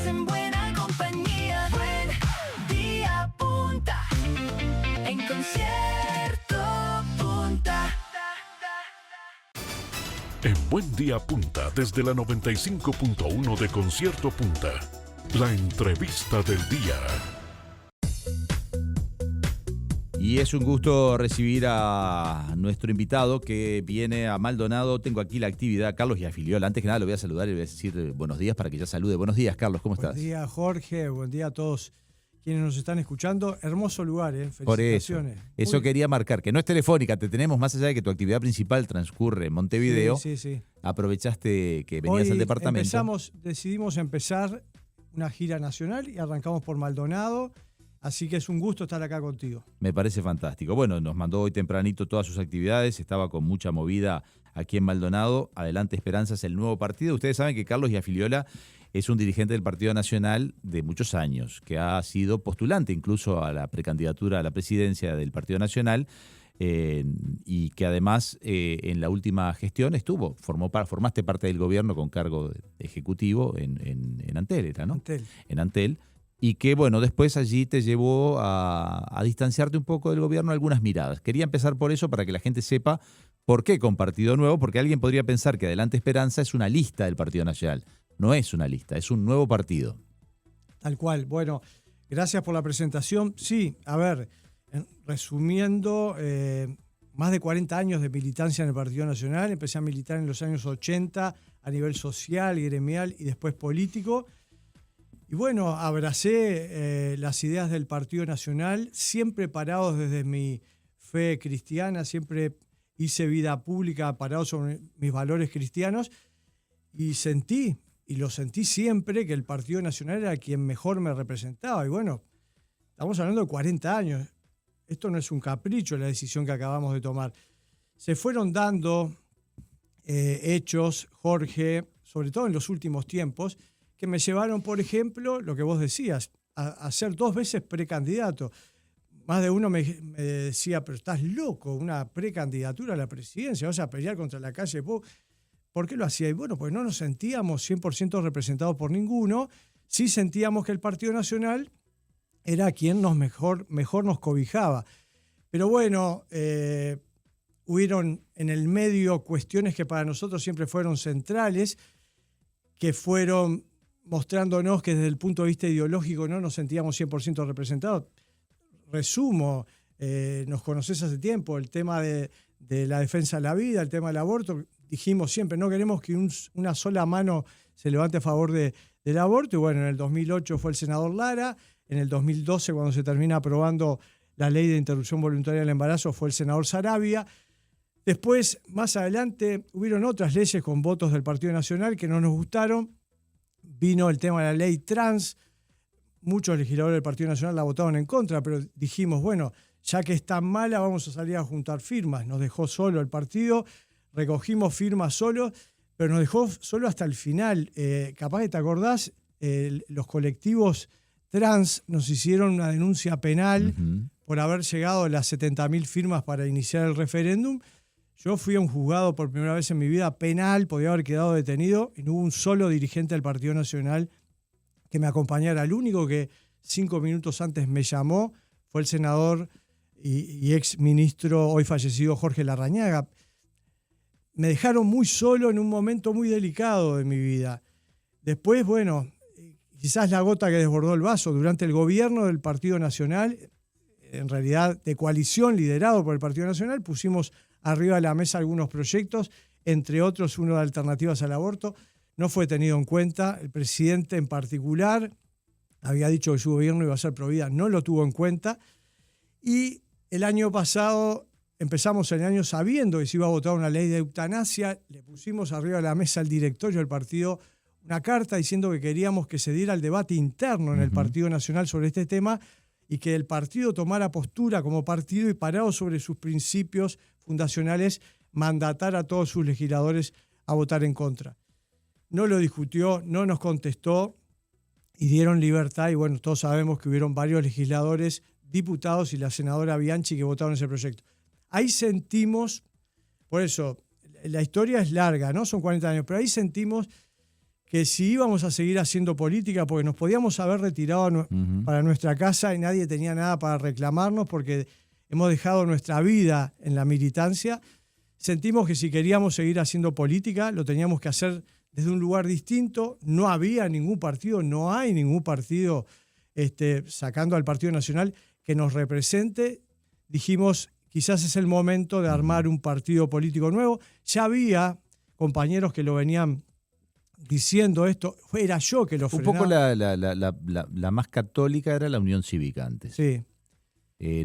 estás en buena compañía. Buen Día Punta, en Concierto Punta. En Buen Día Punta, desde la 95.1 de Concierto Punta, la entrevista del día. Y es un gusto recibir a nuestro invitado que viene a Maldonado. Tengo aquí la actividad, Carlos Iafiliola. Antes que nada lo voy a saludar y le voy a decir buenos días para que ya salude. Buenos días, Carlos, ¿cómo estás? Buen día, Jorge. Buen día a todos quienes nos están escuchando. Hermoso lugar, Por felicitaciones. eso quería marcar, que no es telefónica, te tenemos más allá de que tu actividad principal transcurre en Montevideo. Sí. Aprovechaste que venías Hoy al departamento. Decidimos empezar una gira nacional y arrancamos por Maldonado. Así que es un gusto estar acá contigo. Me parece fantástico. Bueno, nos mandó hoy tempranito todas sus actividades, estaba con mucha movida aquí en Maldonado. Adelante Esperanza es el nuevo partido. Ustedes saben que Carlos Iafiliola es un dirigente del Partido Nacional de muchos años, que ha sido postulante incluso a la precandidatura a la presidencia del Partido Nacional y que además en la última gestión formaste parte del gobierno con cargo ejecutivo en Antel, ¿era, no? En Antel. Y que, bueno, después allí te llevó a distanciarte un poco del gobierno algunas miradas. Quería empezar por eso para que la gente sepa por qué con Partido Nuevo, porque alguien podría pensar que Adelante Esperanza es una lista del Partido Nacional. No es una lista, es un nuevo partido. Tal cual. Bueno, gracias por la presentación. Sí, a ver, resumiendo, más de 40 años de militancia en el Partido Nacional. Empecé a militar en los años 80 a nivel social, gremial y después político. Y bueno, abracé las ideas del Partido Nacional, siempre parados desde mi fe cristiana, siempre hice vida pública parado sobre mis valores cristianos y lo sentí siempre, que el Partido Nacional era quien mejor me representaba. Y bueno, estamos hablando de 40 años. Esto no es un capricho, la decisión que acabamos de tomar. Se fueron dando hechos, Jorge, sobre todo en los últimos tiempos, que me llevaron, por ejemplo, lo que vos decías, a ser 2 veces precandidato. Más de uno me decía, pero estás loco, una precandidatura a la presidencia, vas a pelear contra la calle. ¿Por qué lo hacía? Y bueno, pues no nos sentíamos 100% representados por ninguno, sí sentíamos que el Partido Nacional era quien mejor nos cobijaba. Pero bueno, hubieron en el medio cuestiones que para nosotros siempre fueron centrales, que fueron mostrándonos que desde el punto de vista ideológico no nos sentíamos 100% representados. Resumo, nos conocés hace tiempo, el tema de la defensa de la vida, el tema del aborto. Dijimos siempre, no queremos que una sola mano se levante a favor del aborto. Y bueno, en el 2008 fue el senador Lara, en el 2012, cuando se termina aprobando la ley de interrupción voluntaria del embarazo, fue el senador Saravia. Después, más adelante, hubieron otras leyes con votos del Partido Nacional que no nos gustaron. Vino el tema de la ley trans. Muchos legisladores del Partido Nacional la votaron en contra, pero dijimos, bueno, ya que es tan mala, vamos a salir a juntar firmas. Nos dejó solo el partido, recogimos firmas solo, pero nos dejó solo hasta el final. Capaz que te acordás, los colectivos trans nos hicieron una denuncia penal por haber llegado a las 70.000 firmas para iniciar el referéndum. Yo fui a un juzgado por primera vez en mi vida penal, podía haber quedado detenido y no hubo un solo dirigente del Partido Nacional que me acompañara. El único que 5 minutos antes me llamó fue el senador y ex ministro hoy fallecido Jorge Larrañaga. Me dejaron muy solo en un momento muy delicado de mi vida. Después, bueno, quizás la gota que desbordó el vaso. Durante el gobierno del Partido Nacional, en realidad de coalición liderado por el Partido Nacional, pusimos arriba de la mesa algunos proyectos, entre otros uno de alternativas al aborto. No fue tenido en cuenta. El presidente en particular había dicho que su gobierno iba a ser pro vida, no lo tuvo en cuenta. Y el año pasado, empezamos el año sabiendo que se iba a votar una ley de eutanasia, le pusimos arriba de la mesa al directorio del partido una carta diciendo que queríamos que se diera el debate interno en el Partido Nacional sobre este tema y que el partido tomara postura como partido y parado sobre sus principios fundacionales, mandatar a todos sus legisladores a votar en contra. No lo discutió, no nos contestó y dieron libertad. Y bueno, todos sabemos que hubieron varios legisladores, diputados y la senadora Bianchi que votaron ese proyecto. Ahí sentimos, por eso, la historia es larga, ¿no? Son 40 años, pero ahí sentimos que si íbamos a seguir haciendo política, porque nos podíamos haber retirado para nuestra casa y nadie tenía nada para reclamarnos porque hemos dejado nuestra vida en la militancia, sentimos que si queríamos seguir haciendo política lo teníamos que hacer desde un lugar distinto. No había ningún partido, no hay ningún partido, sacando al Partido Nacional, que nos represente. Dijimos, quizás es el momento de armar un partido político nuevo. Ya había compañeros que lo venían diciendo esto, era yo que lo frenaba. Un poco la más católica era la Unión Cívica antes. Sí.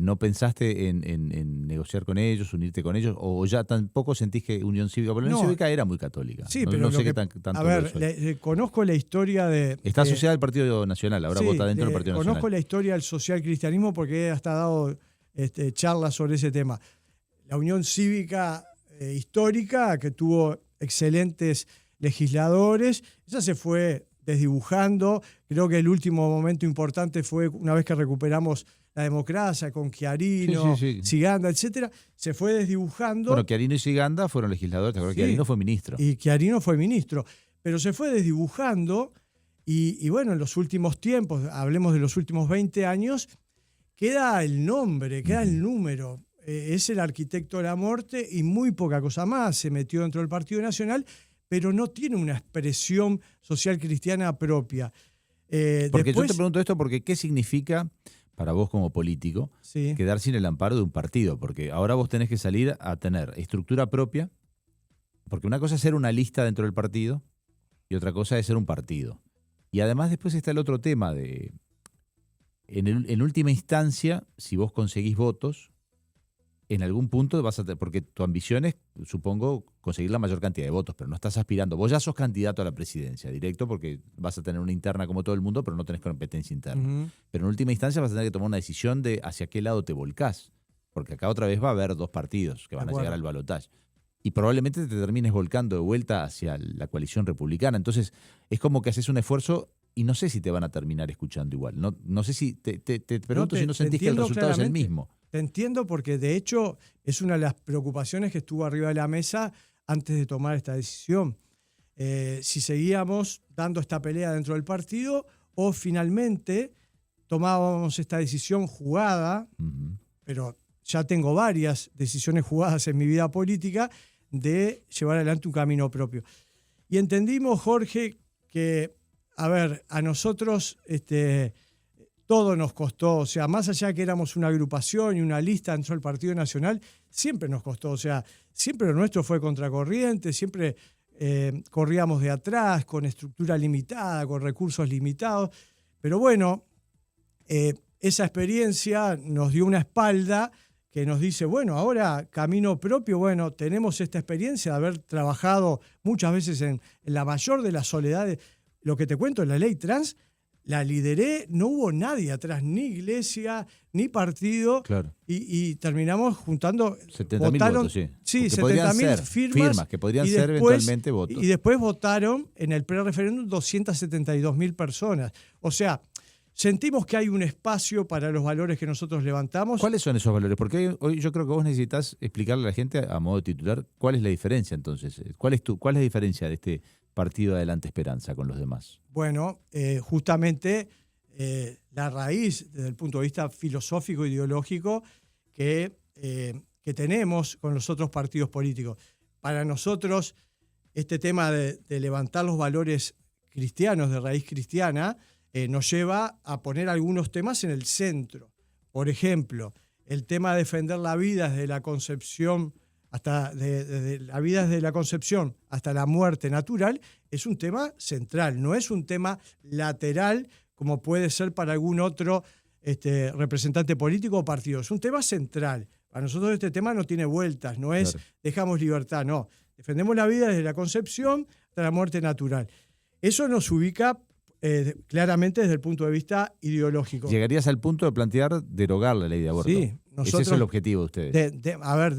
¿No pensaste en negociar con ellos, unirte con ellos? ¿O ya tampoco sentís que Unión Cívica? Porque la Unión Cívica era muy católica. Sí, no, pero no sé qué tanto. A ver, conozco la historia de... Está asociada al Partido Nacional, ahora vota dentro del Partido Nacional. Conozco la historia del socialcristianismo porque he hasta dado charlas sobre ese tema. La Unión Cívica histórica, que tuvo excelentes legisladores, esa se fue desdibujando. Creo que el último momento importante fue una vez que recuperamos la democracia con Chiarino, Ziganda, etcétera, se fue desdibujando. Bueno, Chiarino y Ziganda fueron legisladores, ¿te acuerdas? Chiarino fue ministro. Y Chiarino fue ministro, pero se fue desdibujando y bueno, en los últimos tiempos, hablemos de los últimos 20 años, queda el nombre, queda el número. Es el arquitecto de la muerte y muy poca cosa más. Se metió dentro del Partido Nacional, pero no tiene una expresión social cristiana propia. Porque yo te pregunto esto porque ¿qué significa para vos como político quedar sin el amparo de un partido? Porque ahora vos tenés que salir a tener estructura propia, porque una cosa es ser una lista dentro del partido y otra cosa es ser un partido. Y además después está el otro tema de, en última instancia, si vos conseguís votos, en algún punto vas a tener, porque tu ambición es, supongo, conseguir la mayor cantidad de votos, pero no estás aspirando. Vos ya sos candidato a la presidencia directo porque vas a tener una interna como todo el mundo, pero no tenés competencia interna. Pero en última instancia vas a tener que tomar una decisión de hacia qué lado te volcás, porque acá otra vez va a haber dos partidos que van a llegar al balotaje. Y probablemente te termines volcando de vuelta hacia la coalición republicana. Entonces, es como que haces un esfuerzo y no sé si te van a terminar escuchando igual. No sé si, te pregunto si no sentís que el resultado es el mismo. Te entiendo porque de hecho es una de las preocupaciones que estuvo arriba de la mesa antes de tomar esta decisión. Si seguíamos dando esta pelea dentro del partido o finalmente tomábamos esta decisión jugada, pero ya tengo varias decisiones jugadas en mi vida política de llevar adelante un camino propio. Y entendimos, Jorge, que, a ver, a nosotros todo nos costó, o sea, más allá que éramos una agrupación y una lista dentro del Partido Nacional, siempre nos costó, o sea, siempre lo nuestro fue contracorriente, siempre corríamos de atrás, con estructura limitada, con recursos limitados, pero bueno, esa experiencia nos dio una espalda que nos dice, bueno, ahora camino propio, bueno, tenemos esta experiencia de haber trabajado muchas veces en la mayor de las soledades. Lo que te cuento, la ley trans, la lideré, no hubo nadie atrás, ni iglesia, ni partido, claro. y terminamos juntando... 70.000 votos, sí. Sí, 70.000 firmas que podrían ser eventualmente votos. Y después votaron en el pre-referéndum 272.000 personas. O sea, sentimos que hay un espacio para los valores que nosotros levantamos. ¿Cuáles son esos valores? Porque hoy yo creo que vos necesitas explicarle a la gente, a modo titular, cuál es la diferencia entonces. ¿Cuál es la diferencia de este Partido Adelante Esperanza con los demás? Bueno, justamente la raíz desde el punto de vista filosófico e ideológico que tenemos con los otros partidos políticos. Para nosotros, este tema de levantar los valores cristianos, de raíz cristiana, nos lleva a poner algunos temas en el centro. Por ejemplo, el tema de defender la vida desde la concepción desde la vida desde la concepción hasta la muerte natural es un tema central, no es un tema lateral como puede ser para algún otro representante político o partido, es un tema central. Para nosotros este tema no tiene vueltas, no es dejamos libertad, no. Defendemos la vida desde la concepción hasta la muerte natural. Eso nos ubica claramente desde el punto de vista ideológico. ¿Llegarías al punto de plantear derogar la ley de aborto? Sí. Ese es el objetivo de ustedes. A ver,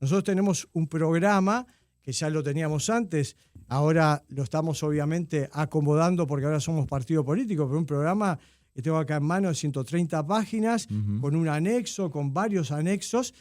nosotros tenemos un programa que ya lo teníamos antes, ahora lo estamos obviamente acomodando porque ahora somos partido político, pero un programa que tengo acá en mano de 130 páginas, con un anexo, con varios anexos.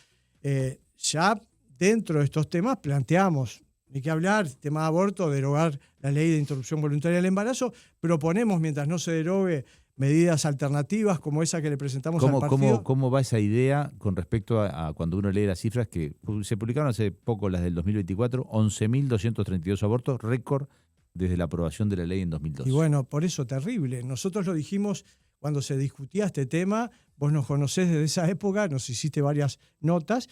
Ya dentro de estos temas planteamos ni que hablar, tema de aborto, derogar la ley de interrupción voluntaria del embarazo. Proponemos, mientras no se derogue, medidas alternativas como esa que le presentamos al partido. ¿Cómo va esa idea con respecto a cuando uno lee las cifras que se publicaron hace poco, las del 2024, 11.232 abortos, récord desde la aprobación de la ley en 2002? Y bueno, por eso terrible. Nosotros lo dijimos cuando se discutía este tema, vos nos conocés desde esa época, nos hiciste varias notas.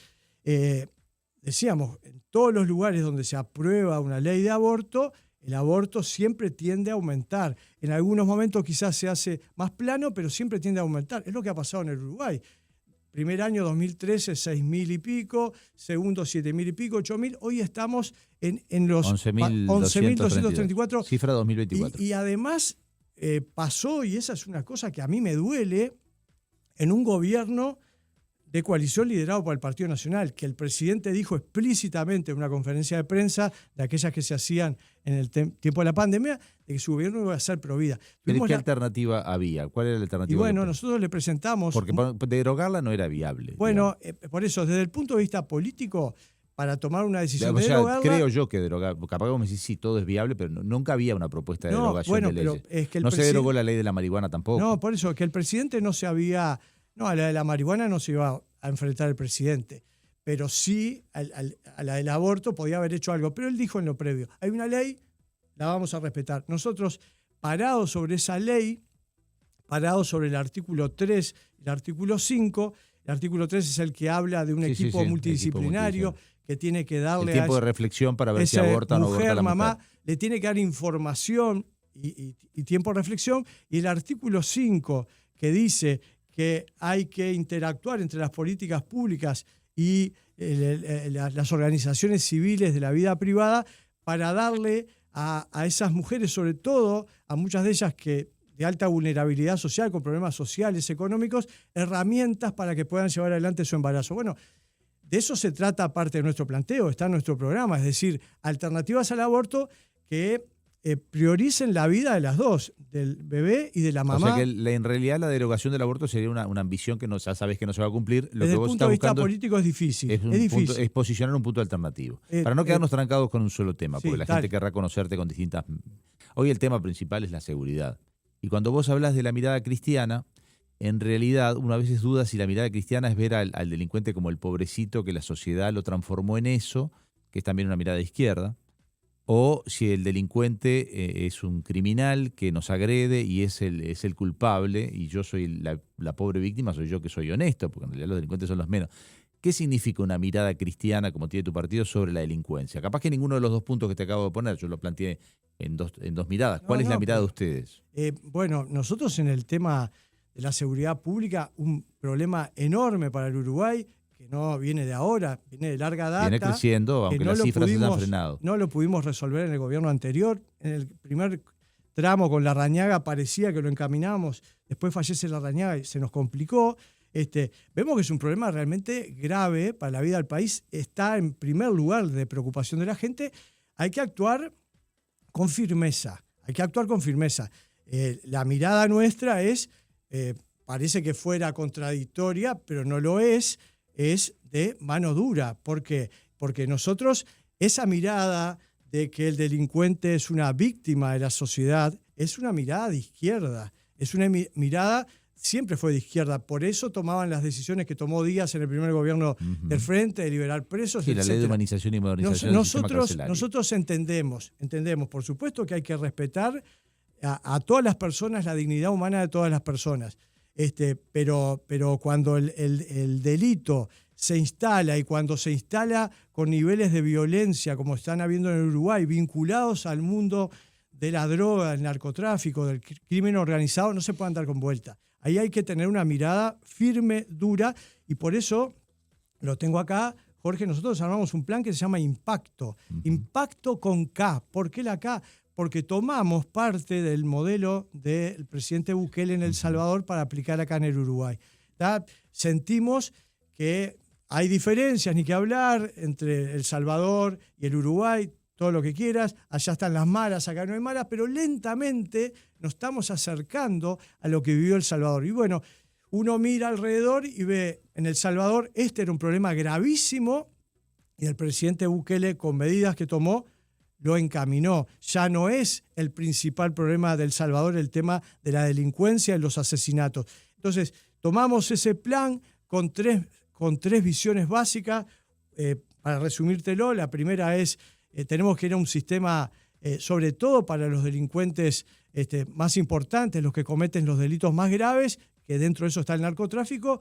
Decíamos, en todos los lugares donde se aprueba una ley de aborto, el aborto siempre tiende a aumentar. En algunos momentos quizás se hace más plano, pero siempre tiende a aumentar. Es lo que ha pasado en el Uruguay. Primer año 2013, 6.000 y pico. Segundo, 7.000 y pico, 8.000. Hoy estamos en los 11.234. Cifra 2024. Y además pasó, y esa es una cosa que a mí me duele, en un gobierno de coalición liderado por el Partido Nacional, que el presidente dijo explícitamente en una conferencia de prensa, de aquellas que se hacían en el tiempo de la pandemia, de que su gobierno iba a ser pro vida. ¿Pero qué alternativa había? ¿Cuál era la alternativa? Y bueno, nosotros le presentamos... Porque derogarla no era viable. Bueno, por eso, desde el punto de vista político, para tomar una decisión de derogarla... Creo yo que derogar... Capaz que vos me decís, sí, todo es viable, pero nunca había una propuesta de derogación de leyes. Es que no se derogó la ley de la marihuana tampoco. No, por eso, que el presidente no se había... No, a la de la marihuana no se iba a enfrentar el presidente, pero sí a la del aborto podía haber hecho algo. Pero él dijo en lo previo, hay una ley, la vamos a respetar. Nosotros, parados sobre esa ley, parados sobre el artículo 3 y el artículo 5, el artículo 3 es el que habla de un equipo multidisciplinario que tiene que darle... El tiempo de reflexión para ver si aborta o no aborta la mujer. Mamá, le tiene que dar información y tiempo de reflexión. Y el artículo 5 que dice que hay que interactuar entre las políticas públicas y las organizaciones civiles de la vida privada para darle a esas mujeres, sobre todo a muchas de ellas que de alta vulnerabilidad social, con problemas sociales, económicos, herramientas para que puedan llevar adelante su embarazo. Bueno, de eso se trata parte de nuestro planteo, está en nuestro programa, es decir, alternativas al aborto que prioricen la vida de las dos, del bebé y de la mamá. O sea que en realidad la derogación del aborto sería una ambición que ya sabés que no se va a cumplir. Lo Desde que vos el punto de vista buscando político es difícil. Es posicionar un punto alternativo. Para no quedarnos trancados con un solo tema, porque la gente querrá conocerte con distintas... Hoy el tema principal es la seguridad. Y cuando vos hablas de la mirada cristiana, en realidad uno a veces duda si la mirada cristiana es ver al delincuente como el pobrecito que la sociedad lo transformó en eso, que es también una mirada de izquierda, o si el delincuente es un criminal que nos agrede y es el culpable y yo soy la pobre víctima, soy yo que soy honesto, porque en realidad los delincuentes son los menos. ¿Qué significa una mirada cristiana como tiene tu partido sobre la delincuencia? Capaz que ninguno de los dos puntos que te acabo de poner, yo lo planteé en dos miradas. ¿Cuál es la mirada de ustedes? Bueno, nosotros en el tema de la seguridad pública, un problema enorme para el Uruguay, que no viene de ahora, viene de larga data. Viene creciendo, aunque las cifras se han frenado. No lo pudimos resolver en el gobierno anterior. En el primer tramo con Larrañaga parecía que lo encaminábamos, después fallece Larrañaga y se nos complicó. Vemos que es un problema realmente grave para la vida del país. Está en primer lugar de preocupación de la gente. Hay que actuar con firmeza. La mirada nuestra es, parece que fuera contradictoria, pero no lo es de mano dura. ¿Por qué? Porque nosotros, esa mirada de que el delincuente es una víctima de la sociedad, es una mirada de izquierda. Es una mirada, siempre fue de izquierda. Por eso tomaban las decisiones que tomó Díaz en el primer gobierno del Frente, de liberar presos, sí, la ley de humanización y modernización del sistema carcelario. Nosotros entendemos, por supuesto que hay que respetar a todas las personas, la dignidad humana de todas las personas. Pero cuando el delito se instala y cuando se instala con niveles de violencia como están habiendo en el Uruguay, vinculados al mundo de la droga, del narcotráfico, del crimen organizado, no se puede andar con vuelta. Ahí hay que tener una mirada firme, dura, y por eso lo tengo acá, Jorge, nosotros armamos un plan que se llama Impacto. Impacto con K. ¿Por qué la K? Porque tomamos parte del modelo del presidente Bukele en El Salvador para aplicar acá en el Uruguay. Sentimos que hay diferencias, ni que hablar, entre El Salvador y el Uruguay, todo lo que quieras, allá están las malas, acá no hay malas, pero lentamente nos estamos acercando a lo que vivió El Salvador. Y bueno, uno mira alrededor y ve en El Salvador, este era un problema gravísimo, Y el presidente Bukele, con medidas que tomó, lo encaminó. Ya no es el principal problema de El Salvador el tema de la delincuencia y los asesinatos. Entonces, tomamos ese plan con tres visiones básicas. Para resumírtelo, la primera es, tenemos que ir a un sistema, sobre todo para los delincuentes más importantes, los que cometen los delitos más graves, que dentro de eso está el narcotráfico,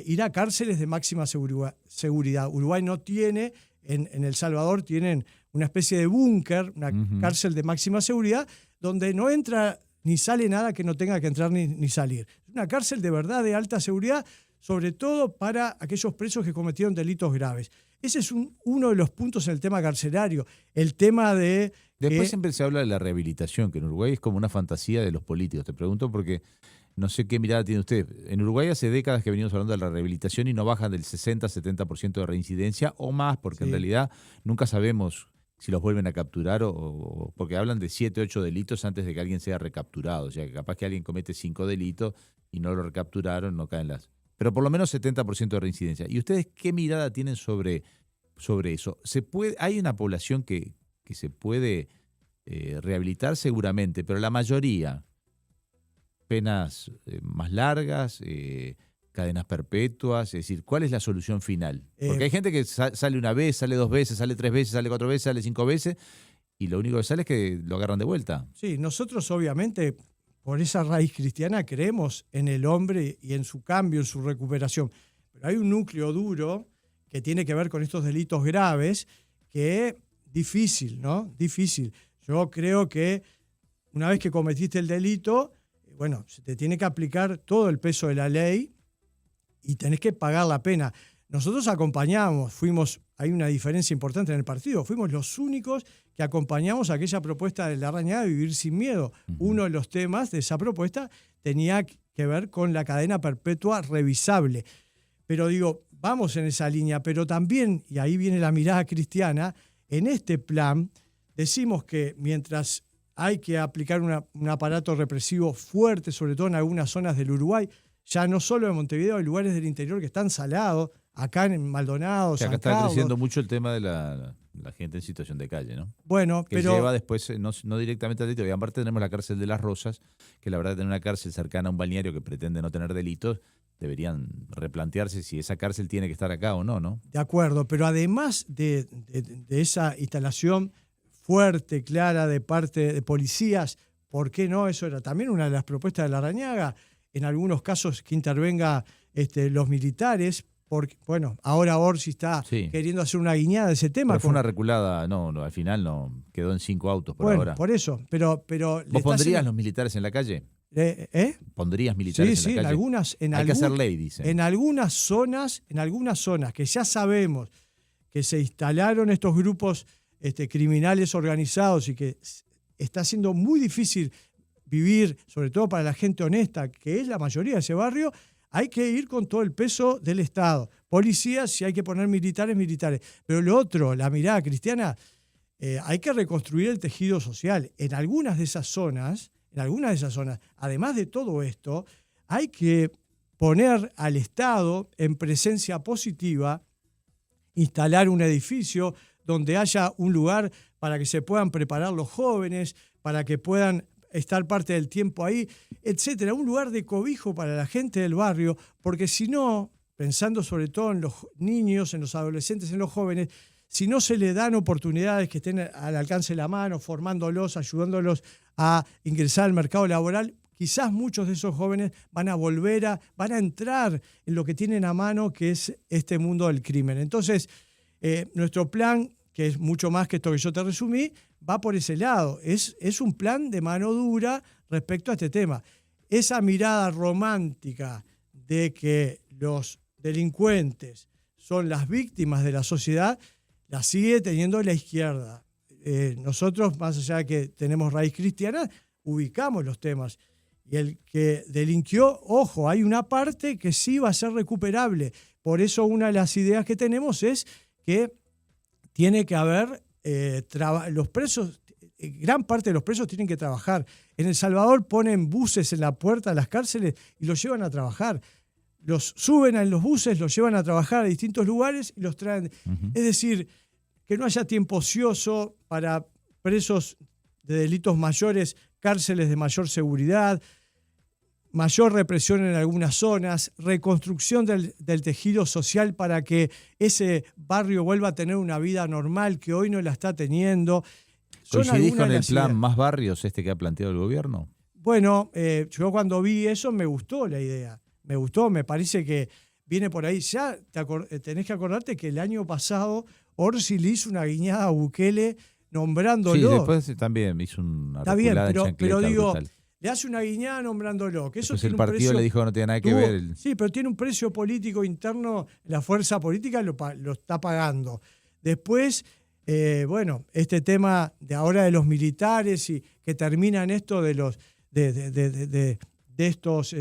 ir a cárceles de máxima seguridad. Uruguay no tiene, en El Salvador tienen una especie de búnker, una cárcel de máxima seguridad, donde no entra ni sale nada que no tenga que entrar ni salir. Es una cárcel de verdad de alta seguridad, sobre todo para aquellos presos que cometieron delitos graves. Ese es uno de los puntos en el tema carcelario. El tema de... Después siempre se habla de la rehabilitación, que en Uruguay es como una fantasía de los políticos. Te pregunto porque no sé qué mirada tiene usted. En Uruguay hace décadas que venimos hablando de la rehabilitación y no bajan del 60-70% de reincidencia o más, porque en realidad nunca sabemos si los vuelven a capturar o porque hablan de 7, 8 delitos antes de que alguien sea recapturado. O sea, que capaz que alguien comete 5 delitos y no lo recapturaron, no caen las... Pero por lo menos 70% de reincidencia. ¿Y ustedes qué mirada tienen sobre eso? ¿Hay una población que se puede rehabilitar seguramente, pero la mayoría, penas más largas, cadenas perpetuas? Es decir, ¿cuál es la solución final? Porque hay gente que sale una vez, sale 2 veces, sale 3 veces, sale 4 veces, sale 5 veces, y lo único que sale es que lo agarran de vuelta. Sí, nosotros obviamente, por esa raíz cristiana, creemos en el hombre y en su cambio, en su recuperación. Pero hay un núcleo duro que tiene que ver con estos delitos graves, que es difícil, ¿no? Difícil. Yo creo que una vez que cometiste el delito, bueno, se te tiene que aplicar todo el peso de la ley y tenés que pagar la pena. Nosotros acompañamos, hay una diferencia importante en el partido, fuimos los únicos que acompañamos aquella propuesta de Larrañaga de vivir sin miedo. Uno de los temas de esa propuesta tenía que ver con la cadena perpetua revisable. Pero digo, vamos en esa línea, pero también, y ahí viene la mirada cristiana, en este plan decimos que mientras hay que aplicar un aparato represivo fuerte, sobre todo en algunas zonas del Uruguay, ya no solo en Montevideo, hay lugares del interior que están salados, acá en Maldonado, San Carlos. Acá está creciendo mucho el tema de la gente en situación de calle, ¿no? Bueno, que pero... lleva después, no directamente al delito. Y aparte tenemos la cárcel de Las Rosas, que la verdad tener una cárcel cercana a un balneario que pretende no tener delitos, deberían replantearse si esa cárcel tiene que estar acá o no, ¿no? De acuerdo, pero además de esa instalación fuerte, clara, de parte de policías, ¿por qué no? Eso era también una de las propuestas de Larrañaga, en algunos casos que intervenga los militares, porque, bueno, ahora Orsi está queriendo hacer una guiñada de ese tema. Pero fue una reculada, no, al final no, quedó en 5 autos por ahora. Por eso, pero ¿Vos pondrías los militares en la calle? ¿Pondrías militares en la calle? Hay que hacer ley, dicen. En algunas zonas que ya sabemos que se instalaron estos grupos criminales organizados y que está siendo muy difícil vivir, sobre todo para la gente honesta, que es la mayoría de ese barrio, hay que ir con todo el peso del Estado. Policías, si hay que poner militares. Pero lo otro, la mirada cristiana, hay que reconstruir el tejido social. En algunas de esas zonas, además de todo esto, hay que poner al Estado en presencia positiva, instalar un edificio donde haya un lugar para que se puedan preparar los jóvenes, para que puedan estar parte del tiempo ahí, etcétera. Un lugar de cobijo para la gente del barrio, porque si no, pensando sobre todo en los niños, en los adolescentes, en los jóvenes, si no se les dan oportunidades que estén al alcance de la mano, formándolos, ayudándolos a ingresar al mercado laboral, quizás muchos de esos jóvenes van a entrar en lo que tienen a mano, que es este mundo del crimen. Entonces, nuestro plan, que es mucho más que esto que yo te resumí, va por ese lado. Es un plan de mano dura respecto a este tema. Esa mirada romántica de que los delincuentes son las víctimas de la sociedad, la sigue teniendo la izquierda. Nosotros, más allá de que tenemos raíz cristiana, ubicamos los temas. Y el que delinquió, ojo, hay una parte que sí va a ser recuperable. Por eso una de las ideas que tenemos es que tiene que haber los presos, gran parte de los presos tienen que trabajar. En El Salvador ponen buses en la puerta de las cárceles y los llevan a trabajar. los suben en los buses, los llevan a trabajar a distintos lugares y los traen. Es decir, que no haya tiempo ocioso para presos de delitos mayores, cárceles de mayor seguridad, mayor represión en algunas zonas, reconstrucción del tejido social para que ese barrio vuelva a tener una vida normal que hoy no la está teniendo. ¿Coincidís con el plan Más Barrios que ha planteado el gobierno? Bueno, yo cuando vi eso me gustó la idea. Me gustó, me parece que viene por ahí. Ya tenés que acordarte que el año pasado Orsi le hizo una guiñada a Bukele nombrándolo. Sí, después también hizo una Está bien, reculada pero digo, brutal. le hace una guiñada nombrándolo. Que eso Pues tiene el un partido precio, le dijo que no tiene nada que ver. Sí, pero tiene un precio político interno, la fuerza política lo está pagando. Después, bueno, este tema de ahora de los militares y que termina en esto de los de estos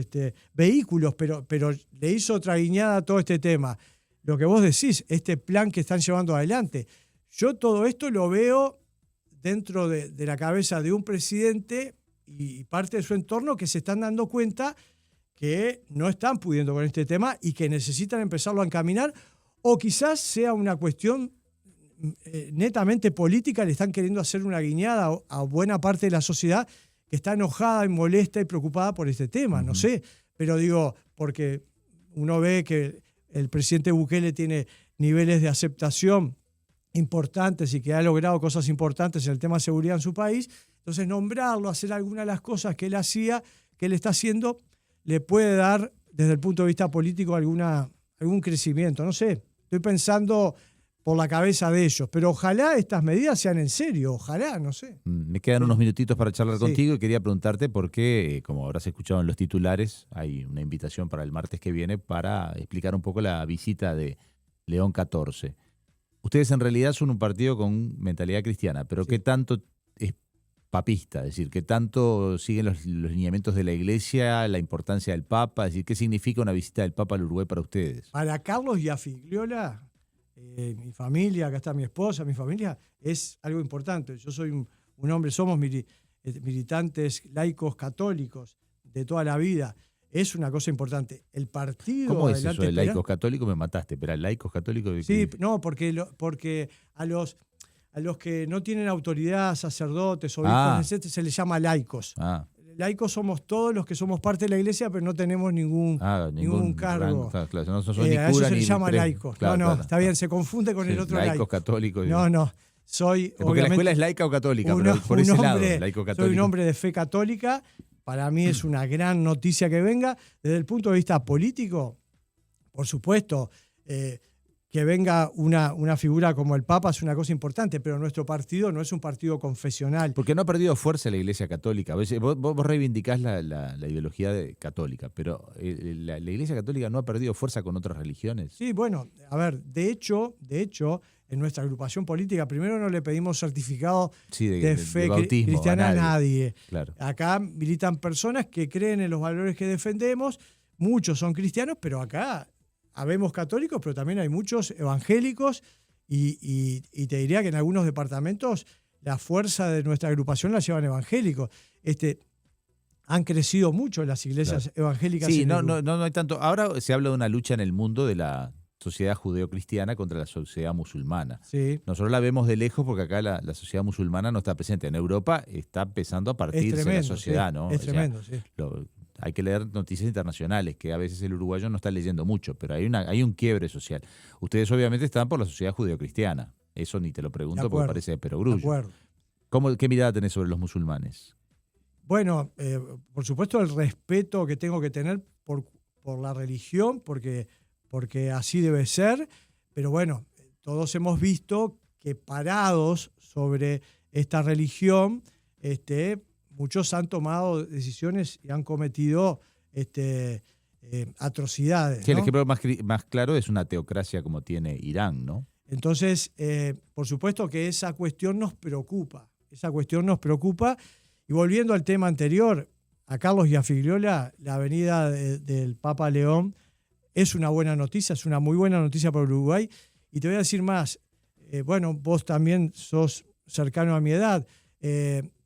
vehículos, pero le hizo otra guiñada a todo este tema. Lo que vos decís, este plan que están llevando adelante. Yo todo esto lo veo dentro de la cabeza de un presidente y parte de su entorno que se están dando cuenta que no están pudiendo con este tema y que necesitan empezarlo a encaminar, o quizás sea una cuestión netamente política, le están queriendo hacer una guiñada a buena parte de la sociedad que está enojada y molesta y preocupada por este tema, no sé, pero digo, porque uno ve que el presidente Bukele tiene niveles de aceptación importantes y que ha logrado cosas importantes en el tema de seguridad en su país, entonces nombrarlo, hacer alguna de las cosas que él hacía, que él está haciendo, le puede dar, desde el punto de vista político, algún crecimiento. No sé, estoy pensando por la cabeza de ellos, pero ojalá estas medidas sean en serio, ojalá, no sé. Me quedan unos minutitos para charlar Sí. contigo y quería preguntarte por qué, como habrás escuchado en los titulares, hay una invitación para el martes que viene para explicar un poco la visita de León 14. Ustedes en realidad son un partido con mentalidad cristiana, pero Sí. ¿qué tanto es papista? Es decir, ¿qué tanto siguen los lineamientos de la Iglesia, la importancia del Papa? Es decir, ¿qué significa una visita del Papa al Uruguay para ustedes? Para Carlos y a Figliola, mi familia, acá está mi esposa, mi familia, es algo importante. Yo soy un hombre, somos militantes laicos católicos de toda la vida. Es una cosa importante. El partido... ¿Cómo es eso Adelante de Esperanza- laicos católicos? Me mataste, pero laicos católicos... Sí, no, porque a los que no tienen autoridad, sacerdotes, obispos, etc., se les llama laicos. Ah, Laicos somos todos los que somos parte de la iglesia, pero no tenemos ningún cargo. Claro, no son ni A eso cura se ni les llama tres. laicos. Claro, no, claro. está bien, se confunde con Sí, el otro laicos laico. católicos. No, soy Porque la obviamente escuela es laica o católica, un- pero por un ese lado, hombre- laico soy católico. un hombre de fe católica. Para mí es una gran noticia que venga. Desde el punto de vista político, por supuesto, que venga una figura como el Papa es una cosa importante, pero nuestro partido no es un partido confesional. Porque no ha perdido fuerza la Iglesia Católica. A veces vos reivindicás la ideología católica, pero la Iglesia Católica no ha perdido fuerza con otras religiones. Sí, bueno, a ver, de hecho, en nuestra agrupación política, primero no le pedimos certificado Sí, de fe bautismo cristiana a nadie. Claro. Acá militan personas que creen en los valores que defendemos, muchos son cristianos, pero acá habemos católicos, pero también hay muchos evangélicos y te diría que en algunos departamentos la fuerza de nuestra agrupación la llevan evangélicos. Han crecido mucho las iglesias evangélicas. Sí, en el Uruguay. no hay tanto. Ahora se habla de una lucha en el mundo de la sociedad judeocristiana contra la sociedad musulmana. Sí. Nosotros la vemos de lejos porque acá la sociedad musulmana no está presente. En Europa está empezando a Es partirse la tremendo, sociedad, sí, ¿no? es O sea, tremendo, sí. hay que leer noticias internacionales, que a veces el uruguayo no está leyendo mucho, pero hay un quiebre social. Ustedes obviamente están por la sociedad judeocristiana. Eso ni te lo pregunto De acuerdo, porque parece de De perogrullo. acuerdo. ¿Qué mirada tenés sobre los musulmanes? Bueno, por supuesto el respeto que tengo que tener por la religión, porque así debe ser, pero bueno, todos hemos visto que parados sobre esta religión, muchos han tomado decisiones y han cometido atrocidades. Sí, el ¿no? ejemplo más claro es una teocracia como tiene Irán, ¿no? Entonces, por supuesto que esa cuestión nos preocupa. Y volviendo al tema anterior, a Carlos y a Figliola, la venida del Papa León es una buena noticia, es una muy buena noticia para Uruguay. Y te voy a decir más, bueno, vos también sos cercano a mi edad.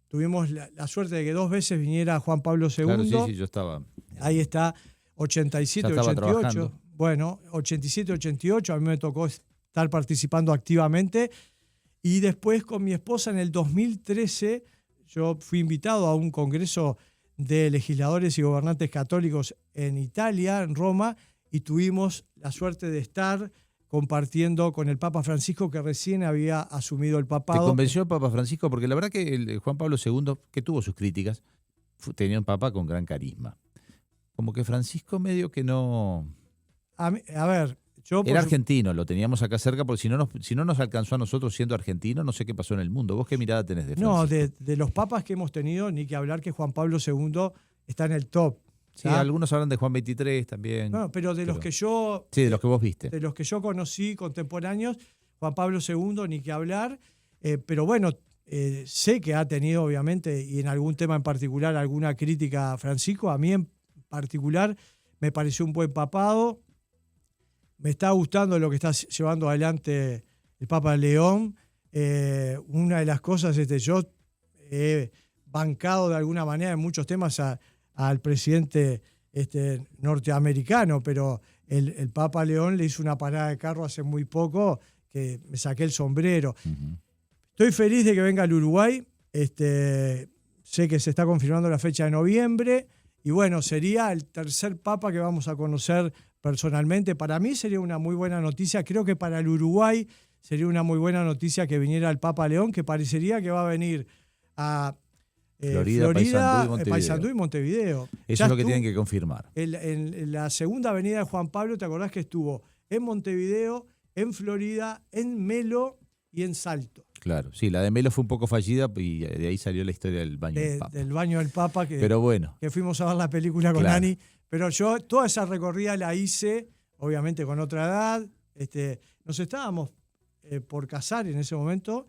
Tuvimos la suerte de que 2 veces viniera Juan Pablo II. Claro, sí, yo estaba. Ahí está. 87, Ya estaba 88. trabajando. Bueno, 87, 88, a mí me tocó estar participando activamente. Y después con mi esposa en el 2013, yo fui invitado a un congreso de legisladores y gobernantes católicos en Italia, en Roma, y tuvimos la suerte de estar compartiendo con el Papa Francisco, que recién había asumido el ¿Te papado. convenció Papa Francisco? Porque la verdad que el Juan Pablo II, que tuvo sus críticas, tenía un papa con gran carisma. Como que Francisco medio que no... A ver, yo... Era argentino, lo teníamos acá cerca, porque si no nos alcanzó a nosotros siendo argentino, no sé qué pasó en el mundo. ¿Vos qué mirada tenés de Francisco? No, de los papas que hemos tenido, ni que hablar que Juan Pablo II está en el top. Sí, algunos hablan de Juan XXIII también. No, pero de los que yo... Sí, de los que vos viste. De los que yo conocí contemporáneos, Juan Pablo II, ni que hablar. Pero bueno, sé que ha tenido, obviamente, y en algún tema en particular, alguna crítica a Francisco. A mí en particular me pareció un buen papado. Me está gustando lo que está llevando adelante el Papa León. Una de las cosas, yo he bancado de alguna manera en muchos temas al presidente norteamericano, pero el Papa León le hizo una parada de carro hace muy poco que me saqué el sombrero. Uh-huh. Estoy feliz de que venga al Uruguay. Sé que se está confirmando la fecha de noviembre y bueno, sería el tercer Papa que vamos a conocer personalmente. Para mí sería una muy buena noticia. Creo que para el Uruguay sería una muy buena noticia que viniera el Papa León, que parecería que va a venir a Florida, Paysandú y Montevideo. Eso Ya es lo que estuvo tienen que confirmar. en la segunda avenida de Juan Pablo, ¿te acordás que estuvo en Montevideo, en Florida, en Melo y en Salto? Claro, sí, la de Melo fue un poco fallida y de ahí salió la historia del baño del Papa. Del baño del Papa, Pero bueno, que fuimos a ver la película con claro. Ani. Pero yo toda esa recorrida la hice, obviamente con otra edad. Nos estábamos por casar en ese momento,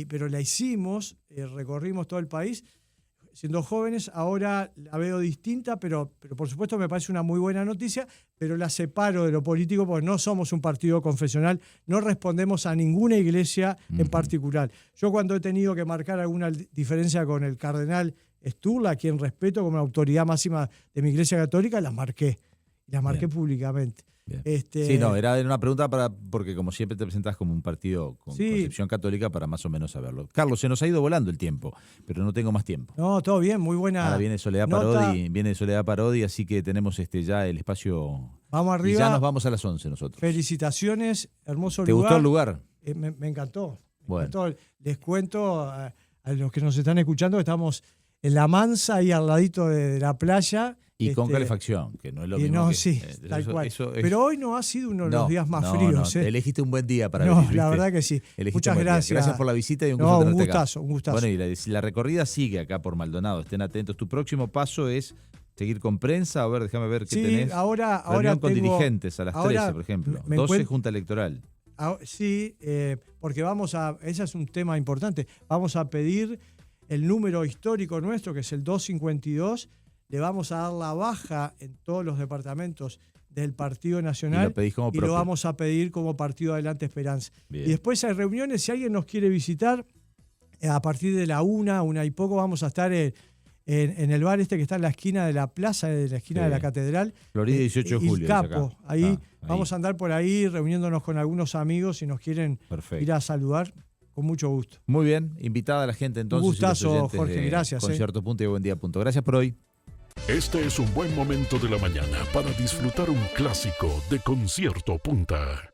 pero la hicimos, recorrimos todo el país. Siendo jóvenes, ahora la veo distinta, pero por supuesto me parece una muy buena noticia, pero la separo de lo político porque no somos un partido confesional, no respondemos a ninguna iglesia en particular. Yo cuando he tenido que marcar alguna diferencia con el cardenal Sturla, a quien respeto como la autoridad máxima de mi iglesia católica, las marqué Bien. públicamente. Bien. Sí, no, era una pregunta porque como siempre te presentás como un partido con concepción católica para más o menos saberlo. Carlos, se nos ha ido volando el tiempo, pero no tengo más tiempo. No, todo bien, muy buena. Ahora viene Soledad Parodi, así que tenemos ya el espacio. Vamos arriba. Y ya nos vamos a las 11 nosotros. Felicitaciones, hermoso lugar. ¿Te gustó el lugar? Me encantó. Bueno. Les cuento a los que nos están escuchando que estamos en La Mansa, ahí al ladito de la playa. Y con calefacción, que no es lo mismo. No, que, sí, tal cual. Eso es... Pero hoy no ha sido uno de los días más fríos. No, elegiste un buen día para no, venir. la verdad que sí. Muchas gracias. Gracias por la visita y un gusto tenerte acá. Un gustazo. Bueno, y la recorrida sigue acá por Maldonado. Estén atentos. Tu próximo paso es seguir con prensa. A ver, déjame ver qué tenés. Ahora reunión con dirigentes a las 13, por ejemplo. 12, junta electoral. Sí, porque ese es un tema importante. Vamos a pedir el número histórico nuestro, que es el 252. Le vamos a dar la baja en todos los departamentos del Partido Nacional y lo vamos a pedir como Partido Adelante Esperanza. Bien. Y después hay reuniones, si alguien nos quiere visitar, a partir de la 1 y poco, vamos a estar en el bar que está en la esquina de la plaza, de la esquina de la catedral. Florida 18 de julio. El Capo. Ahí vamos a andar por ahí reuniéndonos con algunos amigos si nos quieren ir a saludar. Con mucho gusto. Muy bien, invitada a la gente entonces. Un gustazo, Jorge, gracias. Concierto Punto y Buen Día Punto. Gracias por hoy. Este es un buen momento de la mañana para disfrutar un clásico de Concierto Punta.